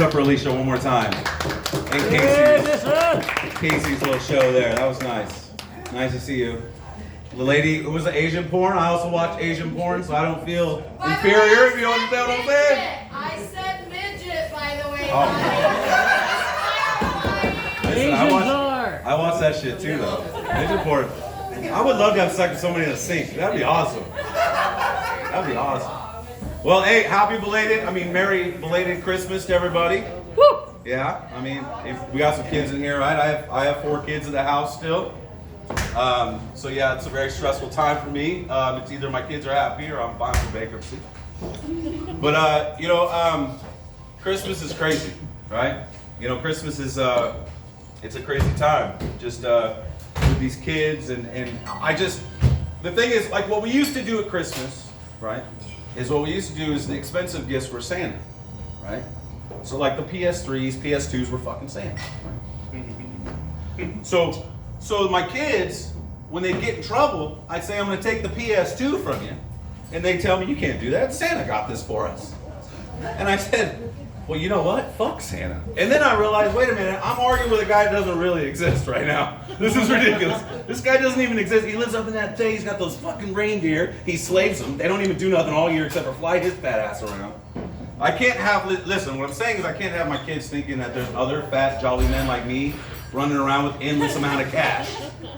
Up for Alicia one more time. And Casey's little show there. That was nice. Nice to see you. The lady who was the Asian porn. I also watch Asian porn, so I don't feel inferior, if you understand what I'm saying. I said midget, by the way. Listen, I watch that shit too, though. Asian porn. I would love to have sex with somebody in a sink. That'd be awesome. That'd be awesome. Well, hey, merry belated Christmas to everybody. Woo! Yeah, if we got some kids in here, right? I have 4 kids in the house still. So yeah, it's a very stressful time for me. It's either my kids are happy or I'm filing for bankruptcy. But Christmas is crazy, right? Christmas is it's a crazy time. Just with these kids and the thing is, like, what we used to do at Christmas, right? Is the expensive gifts were Santa, right? So like the PS3s, PS2s were fucking Santa. Right? So my kids, when they get in trouble, I'd say, I'm gonna take the PS2 from you. And they tell me, you can't do that. Santa got this for us. And I said, well, you know what? Fuck Santa. And then I realized, wait a minute, I'm arguing with a guy that doesn't really exist right now. This is ridiculous. This guy doesn't even exist. He lives up in that thing. He's got those fucking reindeer. He slaves them. They don't even do nothing all year except for fly his fat ass around. I can't have, listen, what I'm saying is I can't have my kids thinking that there's other fat, jolly men like me running around with endless amount of cash.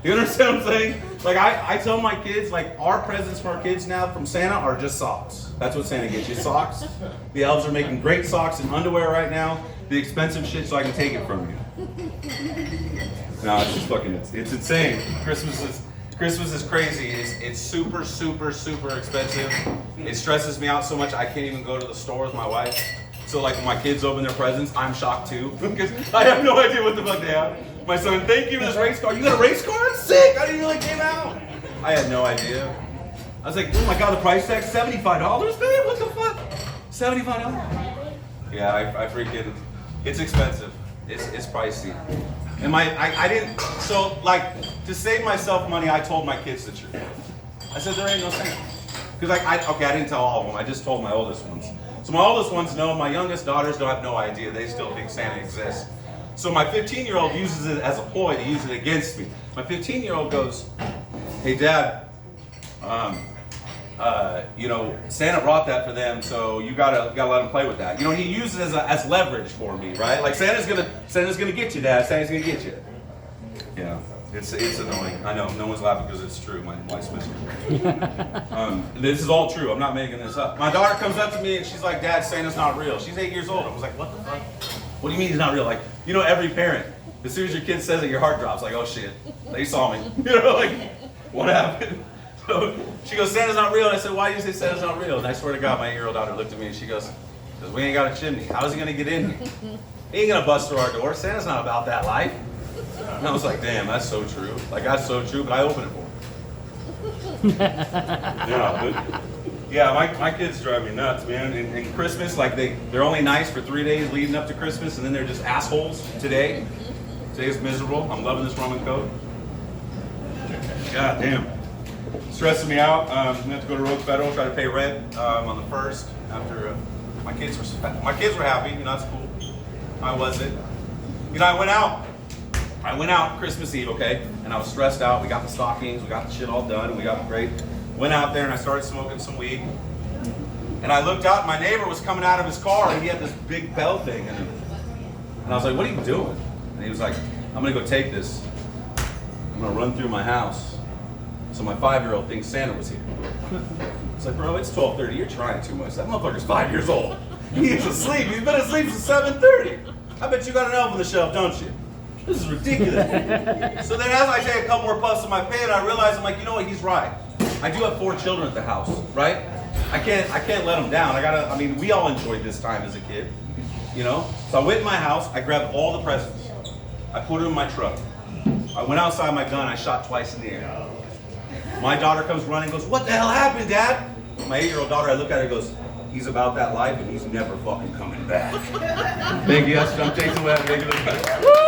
You understand what I'm saying? Like, I tell my kids, like, our presents for our kids now from Santa are just socks. That's what Santa gets you, socks. The elves are making great socks and underwear right now. The expensive shit so I can take it from you. No, it's just fucking, it's insane. Christmas is crazy. It's super, super, super expensive. It stresses me out so much I can't even go to the store with my wife. So like when my kids open their presents, I'm shocked too. Because I have no idea what the fuck they have. My son, thank you for this race car. You got a race car? That's sick. I didn't even know it came out. I had no idea. I was like, oh my God, the price tag, $75, babe? What the fuck? $75? Yeah, I freaking, it's expensive. It's pricey. And I didn't, so like, to save myself money, I told my kids the truth. I said, there ain't no Santa. Because I didn't tell all of them, I just told my oldest ones. So my oldest ones know, my youngest daughters don't have no idea. They still think Santa exists. So my 15-year-old uses it as a ploy to use it against me. My 15-year-old goes, hey Dad, Santa brought that for them, so you gotta let him play with that. He uses it as leverage for me, right? Like Santa's gonna get you, Dad. Santa's gonna get you. Yeah, it's annoying. I know, no one's laughing because it's true. My wife's whispering. This is all true. I'm not making this up. My daughter comes up to me and she's like, Dad, Santa's not real. She's 8 years old. I was like, what the fuck? What do you mean he's not real? Like, every parent, as soon as your kid says it, your heart drops. Like, oh shit, they saw me. Like, what happened? So she goes, Santa's not real. And I said, why do you say Santa's not real? And I swear to God, my 8-year-old daughter looked at me and she goes, because we ain't got a chimney. How's he gonna get in here? He ain't gonna bust through our door. Santa's not about that life. And I was like, damn, that's so true. Like, that's so true, but I opened it for him. Yeah, my kids drive me nuts, man. And Christmas, like they're only nice for 3 days leading up to Christmas, and then they're just assholes today. Today's miserable. I'm loving this rum and coke. God damn. Stressing me out. I'm gonna have to go to Road Federal, try to pay rent on the 1st after my kids were happy. That's cool. I wasn't. I went out Christmas Eve, okay, and I was stressed out. We got the stockings, we got the shit all done, we got great. Went out there and I started smoking some weed. And I looked out and my neighbor was coming out of his car and he had this big bell thing in it. And I was like, what are you doing? And he was like, I'm gonna go take this. I'm gonna run through my house. So my 5-year-old thinks Santa was here. It's like, bro, it's 12:30, you're trying too much. That motherfucker's 5 years old. He's asleep, he's been asleep since 7:30. I bet you got an elf on the shelf, don't you? This is ridiculous. So then as I take a couple more puffs of my pen, I realize, I'm like, you know what, he's right. I do have 4 children at the house, right? I can't let them down. We all enjoyed this time as a kid, So I went in my house, I grabbed all the presents. I put them in my truck. I went outside my gun, I shot twice in the air. My daughter comes running, goes, what the hell happened, Dad? My 8-year-old daughter, I look at her and goes, he's about that life and he's never fucking coming back. Thank you, I'm JasonWebb.